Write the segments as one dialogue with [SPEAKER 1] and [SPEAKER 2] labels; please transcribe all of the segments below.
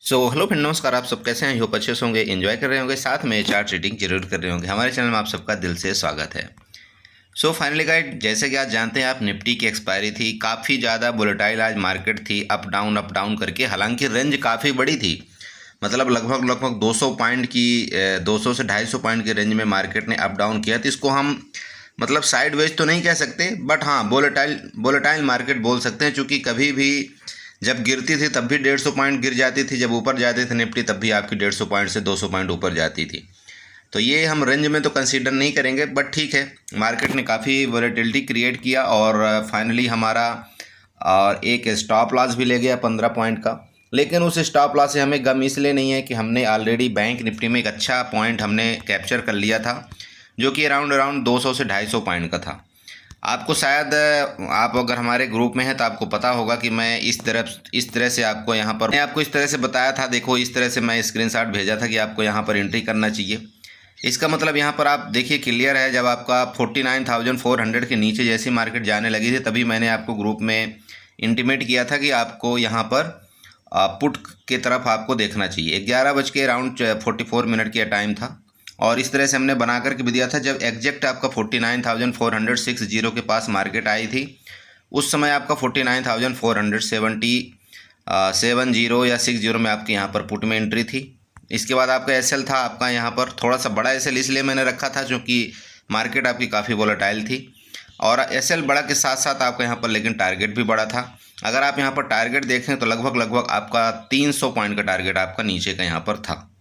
[SPEAKER 1] Hello friend, नमस्कार। आप सब कैसे हैं? होप अच्छे से होंगे, एंजॉय कर रहे होंगे, साथ में चार्ट ट्रेडिंग जरूर कर रहे होंगे। हमारे चैनल में आप सबका दिल से स्वागत है। फाइनली गाइड, जैसे कि आज जानते हैं आप, निफ्टी की एक्सपायरी थी। काफ़ी ज़्यादा वोलेटाइल आज मार्केट थी, अप डाउन करके। हालांकि रेंज काफ़ी बड़ी थी, मतलब लगभग 200 पॉइंट की 200 से 250 पॉइंट के रेंज में मार्केट ने अप डाउन किया। तो इसको हम मतलब साइडवेज तो नहीं कह सकते, बट हाँ वोलेटाइल मार्केट बोल सकते हैं। चूँकि कभी भी जब गिरती थी तब भी 150 पॉइंट गिर जाती थी, जब ऊपर जाती थी निफ्टी तब भी आपकी 150 पॉइंट से 200 पॉइंट ऊपर जाती थी। तो ये हम रेंज में तो कंसीडर नहीं करेंगे, बट ठीक है, मार्केट ने काफ़ी वॉलेटिलिटी क्रिएट किया और फाइनली हमारा और एक स्टॉप लॉस भी ले गया 15 पॉइंट का। लेकिन उस स्टॉप लॉस से हमें गम इसलिए नहीं है कि हमने ऑलरेडी बैंक निफ्टी में एक अच्छा पॉइंट हमने कैप्चर कर लिया था, जो कि अराउंड 200 से 250 पॉइंट का था। आपको शायद, आप अगर हमारे ग्रुप में हैं तो आपको पता होगा कि मैं इस तरह से आपको यहाँ पर, मैं आपको इस तरह से बताया था। देखो, इस तरह से मैं स्क्रीनशॉट भेजा था कि आपको यहाँ पर एंट्री करना चाहिए। इसका मतलब यहाँ पर आप देखिए, क्लियर है। जब आपका 49,400 के नीचे जैसी मार्केट जाने लगी थी, तभी मैंने आपको ग्रुप में इंटीमेट किया था कि आपको यहाँ पर पुट की तरफ आपको देखना चाहिए। 11 बज के अराउंड 44 मिनट का टाइम था और इस तरह से हमने बना करके भी दिया था। जब एग्जैक्ट आपका 49,460 के पास मार्केट आई थी, उस समय आपका 49,470 या 60 में आपके यहाँ पर पुट में एंट्री थी। इसके बाद आपका एसएल था, आपका यहाँ पर थोड़ा सा बड़ा एसएल इसलिए मैंने रखा था क्योंकि मार्केट आपकी काफ़ी वोलेटाइल थी। और एसएल बड़ा के साथ साथ आपका यहाँ पर लेकिन टारगेट भी बड़ा था। अगर आप यहाँ पर टारगेट देखें तो लगभग आपका 300 पॉइंट का टारगेट आपका नीचे का यहाँ पर था।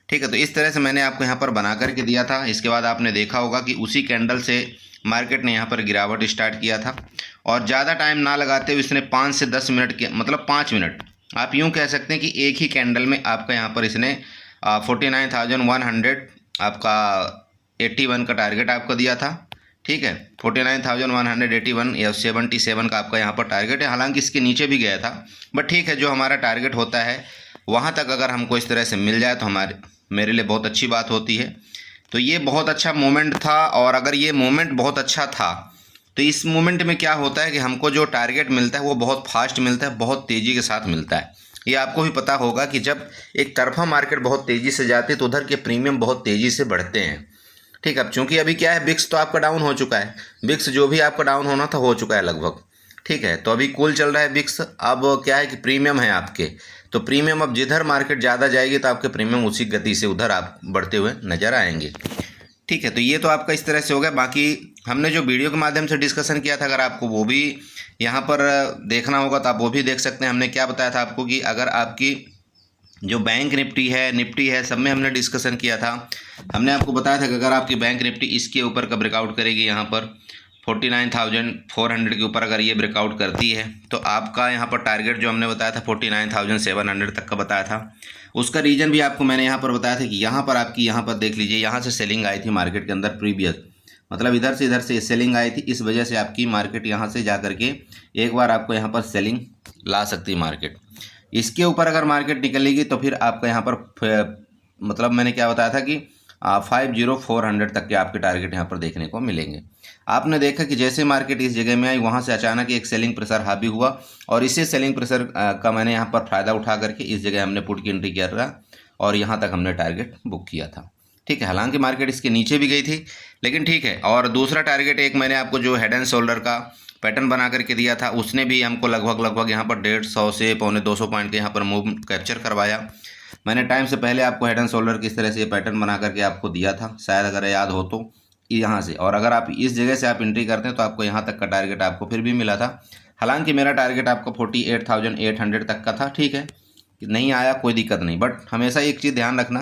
[SPEAKER 1] ठीक है, तो इस तरह से मैंने आपको यहाँ पर बना करके दिया था। इसके बाद आपने देखा होगा कि उसी कैंडल से मार्केट ने यहाँ पर गिरावट स्टार्ट किया था और ज़्यादा टाइम ना लगाते हुए इसने 5 से 10 मिनट के, मतलब 5 मिनट आप यूँ कह सकते हैं कि एक ही कैंडल में आपका यहाँ पर इसने 49,100 आपका 81 का टारगेट आपको दिया था। ठीक है, 49,181 या 77 का आपका यहाँ पर टारगेट है। हालांकि इसके नीचे भी गया था, बट ठीक है, जो हमारा टारगेट होता है वहाँ तक अगर हमको इस तरह से मिल जाए तो मेरे लिए बहुत अच्छी बात होती है। तो ये बहुत अच्छा मोमेंट था और अगर ये मोमेंट बहुत अच्छा था तो इस मोमेंट में क्या होता है कि हमको जो टारगेट मिलता है वो बहुत फास्ट मिलता है, बहुत तेज़ी के साथ मिलता है। ये आपको भी पता होगा कि जब एक तरफा मार्केट बहुत तेज़ी से जाती है तो उधर के प्रीमियम बहुत तेज़ी से बढ़ते हैं। ठीक है, अब चूंकि अभी क्या है, बिक्स तो आपका डाउन हो चुका है। बिक्स जो भी आपका डाउन होना था हो चुका है लगभग। ठीक है, तो अभी कूल चल रहा है बिक्स। अब क्या है कि प्रीमियम है आपके, तो प्रीमियम अब जिधर मार्केट ज़्यादा जाएगी तो आपके प्रीमियम उसी गति से उधर आप बढ़ते हुए नजर आएंगे। ठीक है, तो ये तो आपका इस तरह से हो गया। बाकी हमने जो वीडियो के माध्यम से डिस्कशन किया था, अगर आपको वो भी यहाँ पर देखना होगा तो आप वो भी देख सकते हैं। हमने क्या बताया था आपको कि अगर आपकी जो बैंक निफ्टी है सब में हमने डिस्कशन किया था। हमने आपको बताया था कि अगर आपकी बैंक निफ्टी इसके ऊपर का ब्रेकआउट करेगी, यहाँ पर 49,400 के ऊपर अगर ये ब्रेकआउट करती है तो आपका यहाँ पर टारगेट जो हमने बताया था 49,700 तक का बताया था। उसका रीज़न भी आपको मैंने यहाँ पर बताया था कि यहाँ पर आपकी, यहाँ पर देख लीजिए, यहाँ से सेलिंग आई थी मार्केट के अंदर प्रीवियस, मतलब इधर से सेलिंग आई थी। इस वजह से आपकी मार्केट यहाँ से जा करके एक बार आपको यहाँ पर सेलिंग ला सकती है मार्केट। इसके ऊपर अगर मार्केट निकलेगी तो फिर आपका यहाँ पर मतलब मैंने क्या बताया था कि 50,400 तक के आपके टारगेट यहाँ पर देखने को मिलेंगे। आपने देखा कि जैसे मार्केट इस जगह में आई, वहाँ से अचानक एक सेलिंग प्रेशर हावी हुआ और इसी सेलिंग प्रेशर का मैंने यहाँ पर फ़ायदा उठा करके इस जगह हमने पुट की एंट्री किया था और यहाँ तक हमने टारगेट बुक किया था। ठीक है, हालांकि मार्केट इसके नीचे भी गई थी, लेकिन ठीक है। और दूसरा टारगेट एक मैंने आपको जो हेड एंड शोल्डर का पैटर्न बना करके दिया था, उसने भी हमको लगभग यहाँ पर 150 से 250 पॉइंट के यहाँ पर मूव कैप्चर करवाया। मैंने टाइम से पहले आपको हेड एंड शोल्डर किस तरह से ये पैटर्न बना करके आपको दिया था, शायद अगर याद हो तो, यहाँ से। और अगर आप इस जगह से आप एंट्री करते हैं तो आपको यहाँ तक का टारगेट आपको फिर भी मिला था। हालांकि मेरा टारगेट आपका 48,800 तक का था। ठीक है, नहीं आया कोई दिक्कत नहीं, बट हमेशा एक चीज़ ध्यान रखना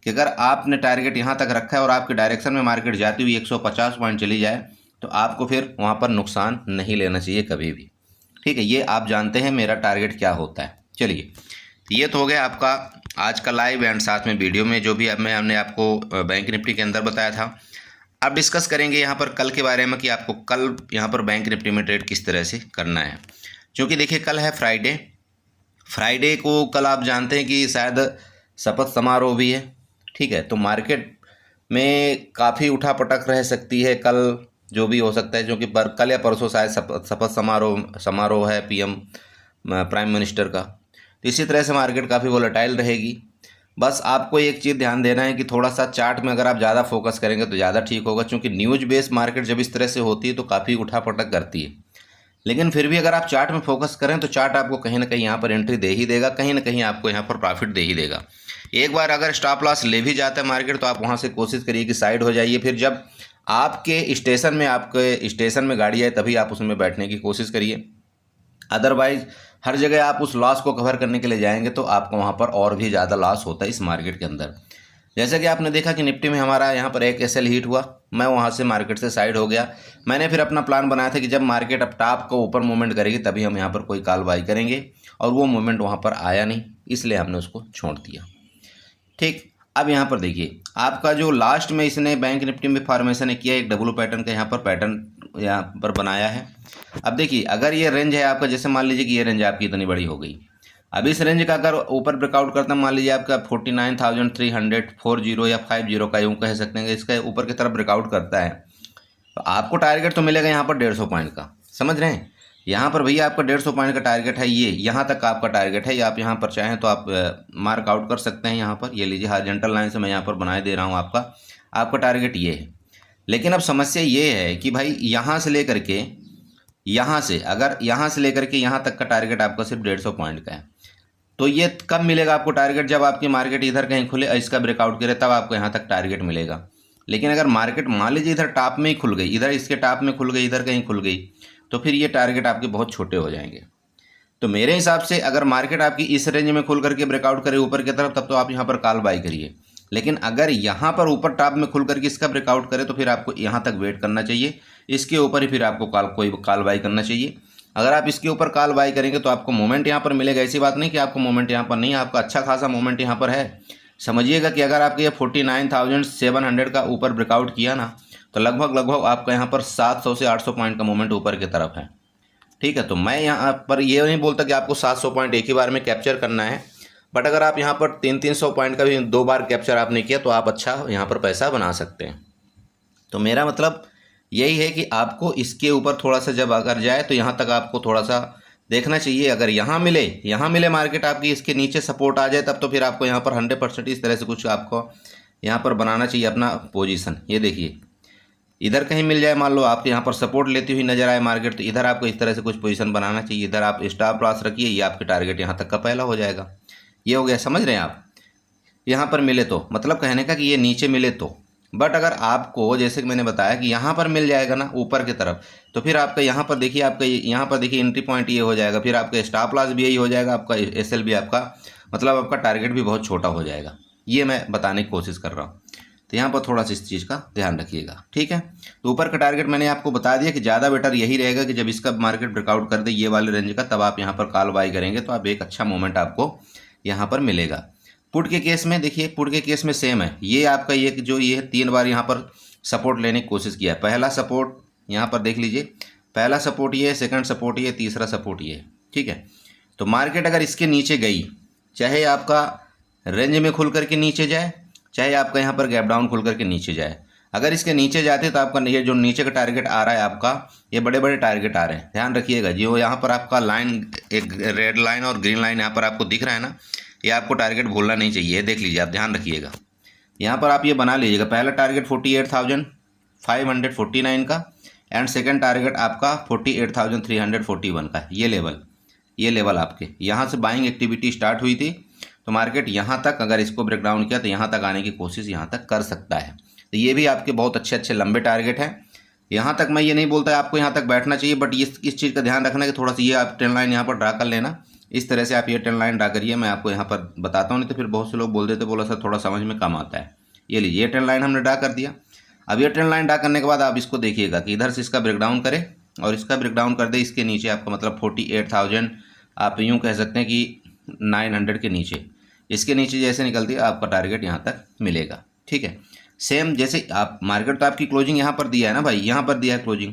[SPEAKER 1] कि अगर आपने टारगेट यहाँ तक रखा है और आपके डायरेक्शन में मार्केट जाती हुई 150 पॉइंट चली जाए तो आपको फिर वहाँ पर नुकसान नहीं लेना चाहिए कभी भी। ठीक है, ये आप जानते हैं मेरा टारगेट क्या होता है। चलिए, ये तो हो गया आपका आज का लाइव एंड साथ में वीडियो में जो भी हमने आपको बैंक निफ्टी के अंदर बताया था। अब डिस्कस करेंगे यहाँ पर कल के बारे में कि आपको कल यहाँ पर बैंक निफ्टी में ट्रेड किस तरह से करना है। क्योंकि देखिए, कल है फ्राइडे को कल आप जानते हैं कि शायद शपथ समारोह भी है। ठीक है, तो मार्केट में काफ़ी उठापटक रह सकती है कल, जो भी हो सकता है, क्योंकि कल या परसों शायद शपथ समारोह है पीएम प्राइम मिनिस्टर का। तो इसी तरह से मार्केट काफ़ी वोलेटाइल रहेगी। बस आपको एक चीज़ ध्यान देना है कि थोड़ा सा चार्ट में अगर आप ज़्यादा फोकस करेंगे तो ज़्यादा ठीक होगा, क्योंकि न्यूज बेस्ड मार्केट जब इस तरह से होती है तो काफ़ी उठापटक करती है। लेकिन फिर भी अगर आप चार्ट में फोकस करें तो चार्ट आपको कहीं ना कहीं यहाँ पर एंट्री दे ही देगा, कहीं ना कहीं आपको यहाँ पर प्रॉफिट दे ही देगा। एक बार अगर स्टॉप लॉस ले भी जाता है मार्केट तो आप वहाँ से कोशिश करिए कि साइड हो जाइए, फिर जब आपके स्टेशन में गाड़ी आए तभी आप उसमें बैठने की कोशिश करिए। अदरवाइज हर जगह आप उस लॉस को कवर करने के लिए जाएंगे तो आपको वहाँ पर और भी ज़्यादा लॉस होता है इस मार्केट के अंदर। जैसे कि आपने देखा कि निफ्टी में हमारा यहाँ पर एक एसएल हिट हुआ, मैं वहाँ से मार्केट से साइड हो गया। मैंने फिर अपना प्लान बनाया था कि जब मार्केट अब टॉप को ऊपर मूवमेंट करेगी तभी हम यहाँ पर कोई कॉल बाई करेंगे, और वो मूवमेंट वहाँ पर आया नहीं, इसलिए हमने उसको छोड़ दिया। ठीक, अब यहाँ पर देखिए आपका जो लास्ट में इसने बैंक निफ्टी में फॉर्मेशन किया, एक डब्ल्यू पैटर्न का यहाँ पर पैटर्न यहाँ पर बनाया है। अब देखिए अगर ये रेंज है आपका, जैसे मान लीजिए कि ये रेंज आपकी इतनी बड़ी हो गई, अब इस रेंज का अगर ऊपर ब्रेकआउट करता है, मान लीजिए आपका 49,340 या 50 का यूँ कह सकते हैं, इसका ऊपर की तरफ ब्रेकआउट करता है तो आपको टारगेट तो मिलेगा यहाँ पर 150 पॉइंट का, समझ रहे हैं। यहाँ पर भैया आपका 150 पॉइंट का टारगेट है, ये यहाँ तक का आपका टारगेट है। आप यहाँ पर चाहें तो आप मार्क आउट कर सकते हैं। यहाँ पर ये लीजिए हॉरिजॉन्टल लाइन से मैं यहाँ पर बनाए दे रहा हूँ, आपका टारगेट ये है। लेकिन अब समस्या ये है कि भाई यहाँ से लेकर के यहाँ से लेकर के यहाँ तक का टारगेट आपका सिर्फ 150 पॉइंट का है। तो ये कब मिलेगा आपको टारगेट, जब आपकी मार्केट इधर कहीं खुले, इसका ब्रेकआउट करे, तब आपको यहाँ तक टारगेट मिलेगा। लेकिन अगर मार्केट मान लीजिए इधर टॉप में ही खुल गई, इधर इसके टॉप में खुल गई, इधर कहीं खुल गई, तो फिर ये टारगेट आपके बहुत छोटे हो जाएंगे। तो मेरे हिसाब से अगर मार्केट आपकी इस रेंज में खुल करके ब्रेकआउट करे ऊपर की तरफ, तब तो आप यहाँ पर कॉल बाई करिए। लेकिन अगर यहाँ पर ऊपर टॉप में खुल करके इसका ब्रेकआउट करे तो फिर आपको यहाँ तक वेट करना चाहिए, इसके ऊपर ही फिर आपको कोई कॉल बाई करना चाहिए। अगर आप इसके ऊपर कॉल बाई करेंगे तो आपको मोमेंट यहाँ पर मिलेगा। ऐसी बात नहीं कि आपको मोमेंट यहाँ पर नहीं, आपका अच्छा खासा मोमेंट यहाँ पर है। समझिएगा कि अगर आपके ये 49,700 का ऊपर ब्रेकआउट किया ना, तो लगभग आपका यहाँ पर 700 से 800 पॉइंट का मोमेंट ऊपर की तरफ है। ठीक है, तो मैं यहाँ पर ये नहीं बोलता कि आपको 700 पॉइंट एक ही बार में कैप्चर करना है, बट अगर आप यहाँ पर 300 पॉइंट का भी 2 बार कैप्चर आपने किया तो आप अच्छा यहाँ पर पैसा बना सकते हैं। तो मेरा मतलब यही है कि आपको इसके ऊपर थोड़ा सा जब अगर जाए तो यहाँ तक आपको थोड़ा सा देखना चाहिए। अगर यहाँ मिले मार्केट आपकी इसके नीचे सपोर्ट आ जाए, तब तो फिर आपको यहाँ पर 100% इस तरह से कुछ आपको यहाँ पर बनाना चाहिए अपना पोजीशन। ये देखिए इधर कहीं मिल जाए, मान लो आपके यहाँ पर सपोर्ट लेती हुई नजर आए मार्केट, तो इधर आपको इस तरह से कुछ पोजीशन बनाना चाहिए। इधर आप स्टॉप लॉस रखिए, ये आपके टारगेट यहाँ तक का पहला हो जाएगा। ये हो गया, समझ रहे हैं आप। यहाँ पर मिले तो मतलब कहने का कि ये नीचे मिले तो, बट अगर आपको जैसे कि मैंने बताया कि यहाँ पर मिल जाएगा ना ऊपर की तरफ, तो फिर आपका यहाँ पर देखिए एंट्री पॉइंट ये हो जाएगा, फिर आपका स्टॉप लॉस भी यही हो जाएगा, आपका एसएल भी आपका मतलब आपका टारगेट भी बहुत छोटा हो जाएगा। ये मैं बताने की कोशिश कर रहा हूँ। तो यहाँ पर थोड़ा सा इस चीज़ का ध्यान रखिएगा, ठीक है। तो ऊपर का टारगेट मैंने आपको बता दिया कि ज़्यादा बेटर यही रहेगा कि जब इसका मार्केट ब्रेकआउट कर दे ये वाले रेंज का, तब आप यहाँ पर कॉल बाई करेंगे तो आप एक अच्छा मोमेंट आपको यहाँ पर मिलेगा। पुट के केस में देखिए, पुट के केस में सेम है। ये आपका ये 3 बार यहाँ पर सपोर्ट लेने की कोशिश किया है। पहला सपोर्ट यहाँ पर देख लीजिए, पहला सपोर्ट ये है, सेकंड सपोर्ट ये, तीसरा सपोर्ट ये है, ठीक है। तो मार्केट अगर इसके नीचे गई, चाहे आपका रेंज में खुल करके नीचे जाए, चाहे आपका यहाँ पर गैप डाउन खुल करके नीचे जाए, अगर इसके नीचे जाते तो आपका ये जो नीचे का टारगेट आ रहा है आपका, ये बड़े बड़े टारगेट आ रहे हैं, ध्यान रखिएगा। जो यहाँ पर आपका लाइन, एक रेड लाइन और ग्रीन लाइन यहाँ पर आपको दिख रहा है ना, ये आपको टारगेट भूलना नहीं चाहिए। देख लीजिए आप, ध्यान रखिएगा। यहाँ पर आप ये बना लीजिएगा, पहला टारगेट 48,549 का एंड सेकंड टारगेट आपका 48,341 का। ये लेवल आपके यहाँ से बाइंग एक्टिविटी स्टार्ट हुई थी, तो मार्केट यहाँ तक अगर इसको ब्रेक डाउन किया तो यहाँ तक आने की कोशिश यहाँ तक कर सकता है। तो ये भी आपके बहुत अच्छे लंबे टारगेट हैं। यहाँ तक मैं ये नहीं बोलता है आपको यहाँ तक बैठना चाहिए, बट इस चीज़ का ध्यान रखना कि थोड़ा सा ये आप ट्रेंड लाइन यहाँ पर ड्रा कर लेना। इस तरह से आप ये ट्रेंड लाइन ड्रा करिए, मैं आपको यहाँ पर बताता हूँ, नहीं तो फिर बहुत से लोग बोल देते, बोला सर थोड़ा समझ में कम आता है। ये लीजिए, ये ट्रेंड लाइन हमने ड्रा कर दिया। अब ये ट्रेंड लाइन ड्रा करने के बाद आप इसको देखिएगा कि इधर से इसका ब्रेकडाउन करे और इसका ब्रेकडाउन कर दे इसके नीचे, आपका मतलब 48,000 आप यूँ कह सकते हैं कि 900 के नीचे, इसके नीचे जैसे निकलती है आपका टारगेट यहाँ तक मिलेगा, ठीक है। सेम जैसे आप मार्केट तो आपकी क्लोजिंग यहाँ पर दिया है ना भाई, यहाँ पर दिया है क्लोजिंग,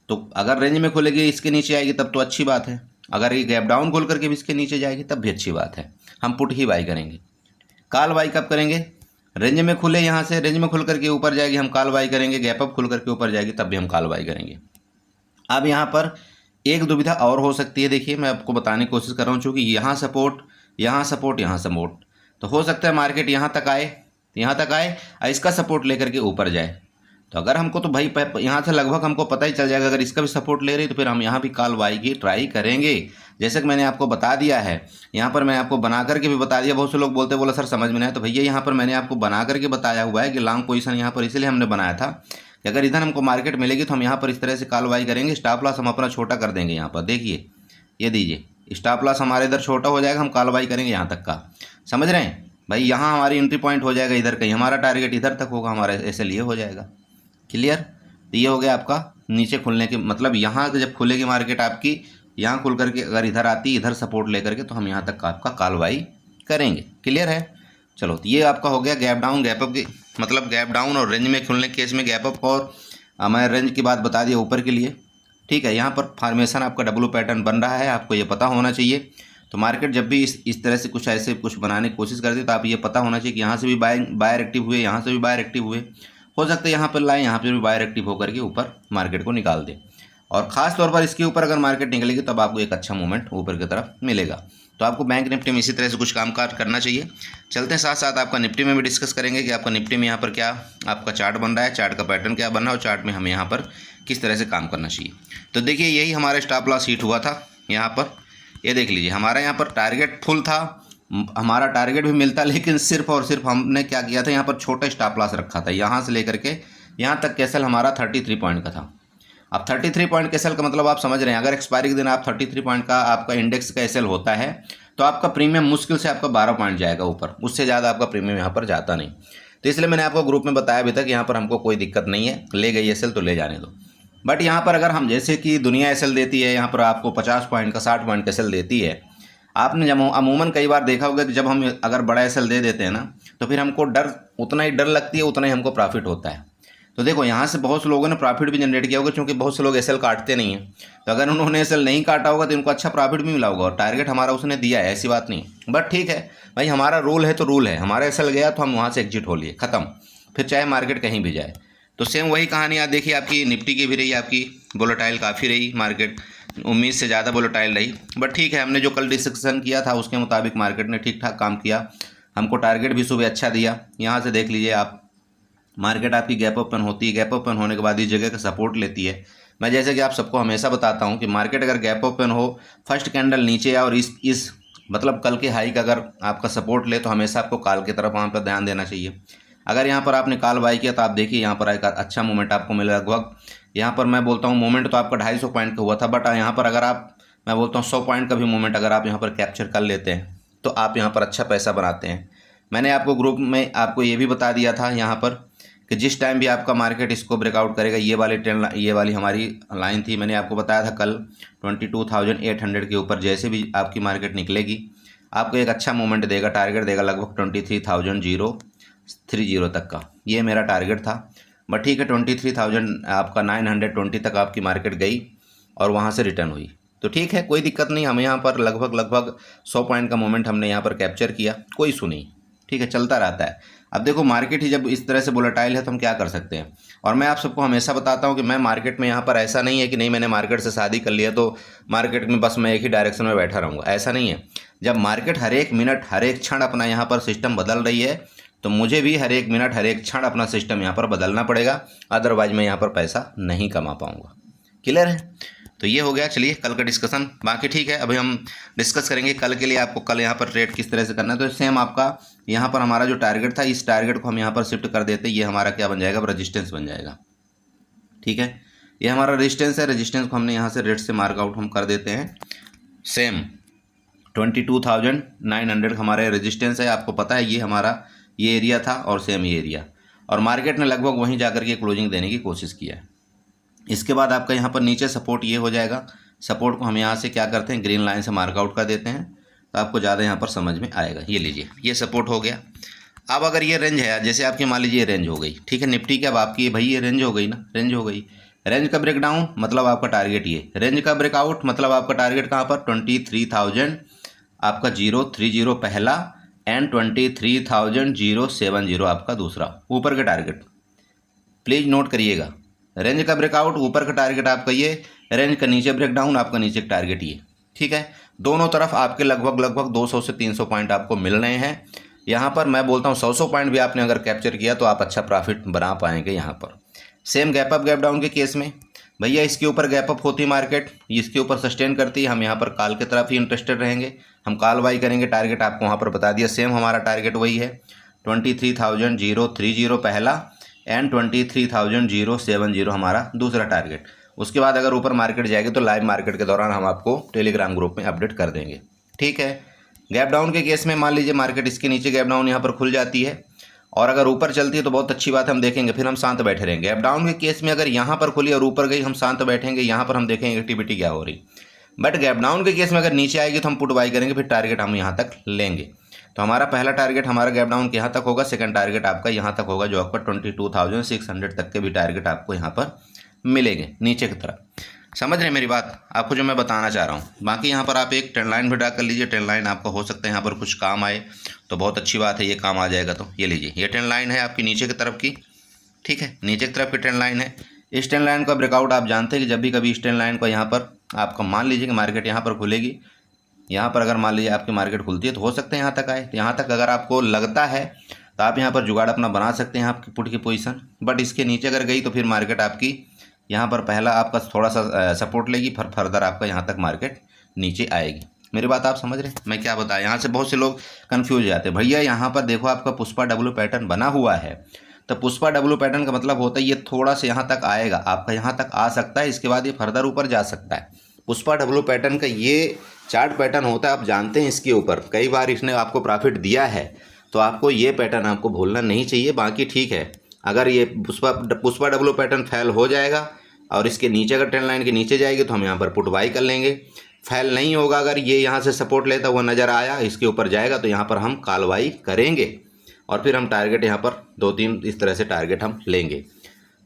[SPEAKER 1] तो अगर रेंज में खुलेगी इसके नीचे आएगी तब तो अच्छी बात है। अगर ये गैप डाउन खोल करके भी इसके नीचे जाएगी तब भी अच्छी बात है। हम पुट ही बाई करेंगे। कॉल बाई कब करेंगे? रेंज में खुले, यहाँ से रेंज में खुल करके ऊपर जाएगी हम कॉल बाई करेंगे, गैप अप खुल करके ऊपर जाएगी तब भी हम कॉल बाई करेंगे। अब यहाँ पर एक दुविधा और हो सकती है, देखिए मैं आपको बताने की कोशिश कर रहा हूँ, चूँकि यहाँ सपोर्ट यहाँ सपोर्ट, यहाँ सपोर्ट। तो हो सकता है मार्केट यहाँ तक आए, यहाँ तक आए और इसका सपोर्ट लेकर के ऊपर जाए। तो अगर हमको तो भाई यहाँ से लगभग हमको पता ही चल जाएगा, अगर इसका भी सपोर्ट ले रही तो फिर हम यहाँ भी कॉल बाई की ट्राई करेंगे। जैसे कि मैंने आपको बता दिया है, यहाँ पर मैं आपको बना करके भी बता दिया। बहुत से लोग बोलते बोला सर समझ में नहीं आया, तो भैया यहाँ पर मैंने आपको बना करके बताया हुआ है कि लॉन्ग पोजीशन यहाँ पर इसलिए हमने बनाया था कि अगर इधर हमको मार्केट मिलेगी तो हम यहाँ पर इस तरह से कॉल बाई करेंगे। स्टॉप लॉस हम अपना छोटा कर देंगे। यहाँ पर देखिए, ये दीजिए, स्टॉप लॉस हमारे इधर छोटा हो जाएगा, हम कॉल बाई करेंगे यहाँ तक का। समझ रहे हैं भाई, यहाँ हमारी एंट्री पॉइंट हो जाएगा इधर कहीं, हमारा टारगेट इधर तक होगा, हमारा ऐसे लिए हो जाएगा। क्लियर? तो ये हो गया आपका नीचे खुलने के मतलब, यहाँ जब खुलेगी मार्केट आपकी, यहाँ खुल करके अगर इधर आती, इधर सपोर्ट लेकर के, तो हम यहाँ तक का आपका कॉल बाई करेंगे। क्लियर है? चलो, तो ये आपका हो गया गैप डाउन, गैप अप की मतलब गैप डाउन और रेंज में खुलने के केस में गैप अप। और मैं रेंज की बात बता दिया ऊपर के लिए। ठीक है, यहाँ पर फॉर्मेशन आपका डब्लू पैटर्न बन रहा है, आपको ये पता होना चाहिए। तो मार्केट जब भी इस तरह से कुछ ऐसे कुछ बनाने की कोशिश करती है तो आप ये पता होना चाहिए कि यहाँ से भी बायर एक्टिव हुए, यहाँ से भी बायर एक्टिव हुए, हो सकता है यहाँ पर लाए, यहाँ पर भी बायर एक्टिव होकर के ऊपर मार्केट को निकाल दे। और ख़ास तौर पर इसके ऊपर अगर मार्केट निकलेगी तब आपको एक अच्छा मूवमेंट ऊपर की तरफ मिलेगा। तो आपको बैंक निफ्टी में इसी तरह से कुछ कामकाज करना चाहिए। चलते हैं साथ साथ आपका निफ्टी में भी डिस्कस करेंगे कि आपका निफ्टी में यहाँ पर क्या आपका चार्ट बन रहा है, चार्ट का पैटर्न क्या बन रहा है और चार्ट में हमें यहाँ पर किस तरह से काम करना चाहिए। तो देखिए, यही हमारा स्टॉप लॉस हिट हुआ था यहाँ पर। ये देख लीजिए, हमारा यहाँ पर टारगेट फुल था, हमारा टारगेट भी मिलता, लेकिन सिर्फ और सिर्फ हमने क्या किया था, यहाँ पर छोटा स्टॉप लॉस रखा था। यहाँ से लेकर के यहाँ तक कैसल हमारा 33 पॉइंट का था। अब 33 पॉइंट का एसएल का मतलब आप समझ रहे हैं, अगर एक्सपायरी के दिन आप 33 पॉइंट का आपका इंडेक्स का एसएल होता है तो आपका प्रीमियम मुश्किल से आपका 12 पॉइंट जाएगा ऊपर, उससे ज़्यादा आपका प्रीमियम यहाँ पर जाता नहीं। तो इसलिए मैंने आपको ग्रुप में बताया अभी तक, यहाँ पर हमको कोई दिक्कत नहीं है, ले गई एसएल तो ले जाने दो। बट यहाँ पर अगर हम जैसे कि दुनिया एसएल देती है, यहाँ पर आपको 50 पॉइंट का 60 पॉइंट का एसएल देती है। आपने जब अमूमन कई बार देखा होगा कि जब हम अगर बड़ा एसएल दे देते हैं ना, तो फिर हमको डर उतना ही डर लगती है, उतना ही हमको प्रॉफिट होता है। तो देखो, यहाँ से बहुत से लोगों ने प्रॉफिट भी जनरेट किया होगा, क्योंकि बहुत से लोग एसएल काटते नहीं हैं। तो अगर उन्होंने एसएल नहीं काटा होगा तो उनको अच्छा प्रॉफिट भी मिला होगा, और टारगेट हमारा उसने दिया है, ऐसी बात नहीं। बट ठीक है भाई, हमारा रूल है तो रूल है, हमारा एसएल गया तो हम वहाँ से एग्जिट हो लिए, ख़त्म, फिर चाहे मार्केट कहीं भी जाए। तो सेम वही कहानी आप देखिए, आपकी निफ्टी की भी रही, आपकी वोलेटाइल काफ़ी रही मार्केट, उम्मीद से ज़्यादा वोलेटाइल रही। बट ठीक है, हमने जो कल डिस्कशन किया था उसके मुताबिक मार्केट ने ठीक ठाक काम किया, हमको टारगेट भी सुबह अच्छा दिया। यहाँ से देख लीजिए आप, मार्केट आपकी गैप ओपन होती है, गैप ओपन होने के बाद इस जगह का सपोर्ट लेती है। मैं जैसे कि आप सबको हमेशा बताता हूँ कि मार्केट अगर गैप ओपन हो, फर्स्ट कैंडल नीचे और इस मतलब कल के हाई का अगर आपका सपोर्ट ले, तो हमेशा आपको कॉल की तरफ वहाँ पर ध्यान देना चाहिए। अगर यहाँ पर आपने कॉल बाई किया तो आप देखिए यहाँ पर एक अच्छा मूवमेंट आपको मिला, लगभग यहाँ पर मैं बोलता हूँ मूवमेंट तो आपका 250 पॉइंट का हुआ था। बट यहाँ पर अगर आप, मैं बोलता हूँ 100 पॉइंट का भी मूवमेंट अगर आप यहाँ पर कैप्चर कर लेते हैं तो आप यहाँ पर अच्छा पैसा बनाते हैं। मैंने आपको ग्रुप में आपको ये भी बता दिया था यहाँ पर कि जिस टाइम भी आपका मार्केट इसको ब्रेकआउट करेगा, ये वाली ट्रेंड, ये वाली हमारी लाइन थी, मैंने आपको बताया था कल 22,800 के ऊपर जैसे भी आपकी मार्केट निकलेगी आपको एक अच्छा मूवमेंट देगा, टारगेट देगा लगभग 23,030 तक का, ये मेरा टारगेट था। बट ठीक है, 23,000 आपका 920 तक आपकी मार्केट गई और वहाँ से रिटर्न हुई, तो ठीक है, कोई दिक्कत नहीं। हम यहाँ पर लगभग 100 पॉइंट का मोमेंट हमने यहाँ पर कैप्चर किया, कोई इशू नहीं, ठीक है, चलता रहता है। अब देखो, मार्केट ही जब इस तरह से वोलेटाइल है तो हम क्या कर सकते हैं। और मैं आप सबको हमेशा बताता हूँ कि मैं मार्केट में यहाँ पर ऐसा नहीं है कि नहीं मैंने मार्केट से शादी कर लिया तो मार्केट में बस मैं एक ही डायरेक्शन में बैठा रहूँगा, ऐसा नहीं है। जब मार्केट हर एक मिनट हर एक क्षण अपना यहाँ पर सिस्टम बदल रही है तो मुझे भी हर एक मिनट हर एक क्षण अपना सिस्टम यहाँ पर बदलना पड़ेगा, अदरवाइज मैं यहाँ पर पैसा नहीं कमा पाऊँगा। क्लियर है? तो ये हो गया। चलिए कल का डिस्कशन, बाकी ठीक है, अभी हम डिस्कस करेंगे कल के लिए आपको कल यहाँ पर ट्रेड किस तरह से करना है। तो सेम आपका यहाँ पर हमारा जो टारगेट था, इस टारगेट को हम यहाँ पर शिफ्ट कर देते हैं, ये हमारा क्या बन जाएगा, रेजिस्टेंस बन जाएगा। ठीक है, ये हमारा रेजिस्टेंस है, रेजिस्टेंस को हमने यहाँ से रेड से मार्कआउट हम कर देते हैं। सेम 22,900 हमारे रेजिस्टेंस है, आपको पता है ये हमारा ये एरिया था और सेम ये एरिया, और मार्केट ने लगभग वहीं जाकर के क्लोजिंग देने की कोशिश किया है। इसके बाद आपका यहाँ पर नीचे सपोर्ट ये हो जाएगा, सपोर्ट को हम यहाँ से क्या करते हैं, ग्रीन लाइन से मार्कआउट कर देते हैं, तो आपको ज़्यादा यहाँ पर समझ में आएगा। ये लीजिए, ये सपोर्ट हो गया। अब अगर ये रेंज है, जैसे आपकी मान लीजिए रेंज हो गई, ठीक है, निफ्टी की अब आपकी भाई ये रेंज हो गई ना, रेंज हो गई, रेंज का ब्रेकडाउन मतलब आपका टारगेट ये, रेंज का ब्रेकआउट मतलब आपका टारगेट कहाँ पर 23,000 आपका 030 पहला एंड 23,070 आपका दूसरा ऊपर का टारगेट। प्लीज़ नोट करिएगा, रेंज का ब्रेकआउट ऊपर का टारगेट आपका ये, रेंज का नीचे ब्रेकडाउन आपका नीचे का टारगेट ये, ठीक है। दोनों तरफ आपके लगभग 200 से 300 पॉइंट आपको मिल रहे हैं। यहाँ पर मैं बोलता हूँ 100 पॉइंट भी आपने अगर कैप्चर किया तो आप अच्छा प्रॉफिट बना पाएंगे। यहाँ पर same gap up gap down के केस में भैया इसके ऊपर गैप अप होती मार्केट, इसके ऊपर सस्टेन करती है, हम यहाँ पर कॉल की तरफ ही इंटरेस्टेड रहेंगे, हम कॉल बाई करेंगे। टारगेट आपको वहाँ पर बता दिया, सेम हमारा टारगेट वही है 23,030 पहला एंड 23,070 हमारा दूसरा टारगेट। उसके बाद अगर ऊपर मार्केट जाएगी तो लाइव मार्केट के दौरान हम आपको टेलीग्राम ग्रुप में अपडेट कर देंगे, ठीक है। गैप डाउन के केस में मान लीजिए मार्केट इसके नीचे गैप डाउन यहाँ पर खुल जाती है और अगर ऊपर चलती है तो बहुत अच्छी बात है, हम देखेंगे, फिर हम शांत बैठे रहेंगे। गैप डाउन के केस में अगर यहाँ पर खुली और ऊपर गई हम शांत बैठेंगे, यहाँ पर हम देखेंगे एक्टिविटी क्या हो रही। बट गैप डाउन के केस में अगर नीचे आएगी तो हम पुट बाई करेंगे, फिर टारगेट हम यहाँ तक लेंगे। तो हमारा पहला टारगेट हमारा गैप डाउन के यहाँ तक होगा, सेकंड टारगेट आपका यहाँ तक होगा, जो आपका 22,600 तक के भी टारगेट आपको यहाँ पर मिलेंगे नीचे की तरफ। समझ रहे हैं मेरी बात, आपको जो मैं बताना चाह रहा हूँ। बाकी यहाँ पर आप एक ट्रेंड लाइन भी ड्रा कर लीजिए, ट्रेंड लाइन आपका हो सकता है यहाँ पर कुछ काम आए तो बहुत अच्छी बात है, ये काम आ जाएगा तो ये लीजिए, ये ट्रेंड लाइन है आपकी नीचे की तरफ की, ठीक है, नीचे की तरफ की ट्रेंड लाइन है। इस ट्रेंड लाइन का ब्रेकआउट आप जानते हैं कि जब भी कभी इस ट्रेंड लाइन को यहाँ पर आपका मान लीजिए कि मार्केट यहाँ पर खुलेगी, यहाँ पर अगर मान लीजिए आपकी मार्केट खुलती है तो हो सकता है यहाँ तक आए, तो यहाँ तक अगर आपको लगता है तो आप यहाँ पर जुगाड़ अपना बना सकते हैं आपकी पुट की पोजीशन। बट इसके नीचे अगर गई तो फिर मार्केट आपकी यहाँ पर पहला आपका थोड़ा सा सपोर्ट लेगी, फिर फर्दर आपका यहाँ तक मार्केट नीचे आएगी। मेरी बात आप समझ रहे हैं मैं क्या बताया। यहाँ से बहुत से लोग कन्फ्यूज हो जाते हैं, भैया यहाँ पर देखो आपका पुष्पा डब्ल्यू पैटर्न बना हुआ है, तो पुष्पा डब्ल्यू पैटर्न का मतलब होता है ये थोड़ा सा यहाँ तक आएगा, आपका यहाँ तक आ सकता है, इसके बाद ये फर्दर ऊपर जा सकता है। पुष्पा डब्ल्यू पैटर्न का ये चार्ट पैटर्न होता है, आप जानते हैं इसके ऊपर कई बार इसने आपको प्रॉफिट दिया है, तो आपको ये पैटर्न आपको भूलना नहीं चाहिए। बाकी ठीक है, अगर ये पुष्पा डब्ल्यू पैटर्न फेल हो जाएगा और इसके नीचे अगर ट्रेंड लाइन के नीचे जाएगी तो हम यहाँ पर पुट बाई कर लेंगे। फेल नहीं होगा, अगर ये यहाँ से सपोर्ट लेता हुआ नज़र आया, इसके ऊपर जाएगा तो यहाँ पर हम कॉल बाई करेंगे और फिर हम टारगेट यहाँ पर 2-3 इस तरह से टारगेट हम लेंगे।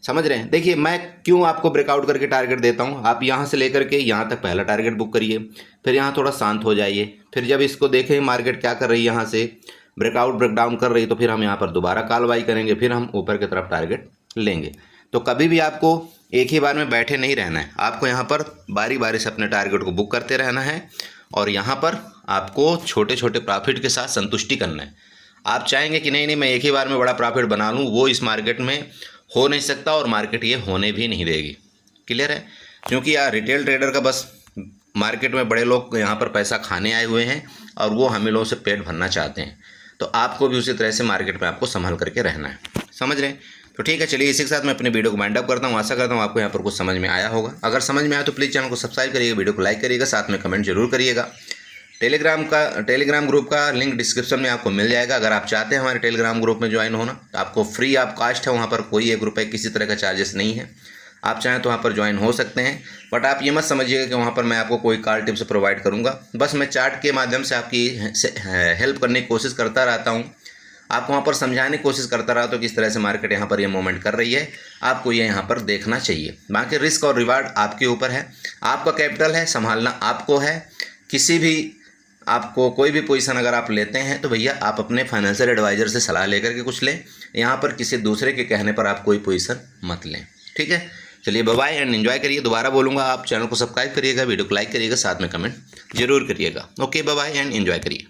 [SPEAKER 1] समझ रहे हैं। देखिए मैं क्यों आपको ब्रेकआउट करके टारगेट देता हूँ, आप यहाँ से लेकर के यहाँ तक पहला टारगेट बुक करिए, फिर यहाँ थोड़ा शांत हो जाइए, फिर जब इसको देखें मार्केट क्या कर रही है, यहाँ से ब्रेकआउट ब्रेकडाउन कर रही है, तो फिर हम यहाँ पर दोबारा कॉल बाई करेंगे, फिर हम ऊपर की तरफ टारगेट लेंगे। तो कभी भी आपको एक ही बार में बैठे नहीं रहना है, आपको यहाँ पर बारी बारी से अपने टारगेट को बुक करते रहना है और यहाँ पर आपको छोटे छोटे प्रॉफिट के साथ संतुष्टि करना है। आप चाहेंगे कि नहीं मैं एक ही बार में बड़ा प्रॉफिट बना लूँ, वो इस मार्केट में हो नहीं सकता और मार्केट ये होने भी नहीं देगी। क्लियर है, क्योंकि यार रिटेल ट्रेडर का बस मार्केट में बड़े लोग यहाँ पर पैसा खाने आए हुए हैं और वो हम लोगों से पेट भरना चाहते हैं, तो आपको भी उसी तरह से मार्केट में आपको संभल करके रहना है। समझ रहे हैं। तो ठीक है, चलिए इसी के साथ मैं अपने वीडियो को वाइंड अप करता हूँ। आशा करता हूँ आपको यहाँ पर कुछ समझ में आया होगा। अगर समझ में आया तो प्लीज़ चैनल को सब्सक्राइब करिएगा, वीडियो को लाइक करिएगा, साथ में कमेंट जरूर करिएगा। टेलीग्राम ग्रुप का लिंक डिस्क्रिप्शन में आपको मिल जाएगा। अगर आप चाहते हैं हमारे टेलीग्राम ग्रुप में ज्वाइन होना तो आपको फ्री ऑफ कास्ट है, वहाँ पर कोई ₹1 किसी तरह का चार्जेस नहीं है। आप चाहें तो वहाँ पर ज्वाइन हो सकते हैं, बट आप ये मत समझिएगा कि वहाँ पर मैं आपको कोई कॉल टिप्स प्रोवाइड करूँगा। बस मैं चार्ट के माध्यम से आपकी हेल्प करने की कोशिश करता रहता हूँ, आपको वहाँ पर समझाने की कोशिश करता रहा तो किस तरह से मार्केट यहाँ पर ये मूवमेंट कर रही है, आपको ये यहाँ पर देखना चाहिए। बाकी रिस्क और रिवार्ड आपके ऊपर है, आपका कैपिटल है, संभालना आपको है। किसी भी आपको कोई भी पोजीशन अगर आप लेते हैं तो भैया आप अपने फाइनेंशियल एडवाइज़र से सलाह लेकर के कुछ लें, यहाँ पर किसी दूसरे के कहने पर आप कोई पोजीशन मत लें। ठीक है, चलिए बाय बाय एंड एंजॉय करिए। दोबारा बोलूँगा, आप चैनल को सब्सक्राइब करिएगा, वीडियो को लाइक करिएगा, साथ में कमेंट जरूर करिएगा। Okay, bye bye and enjoy करिए।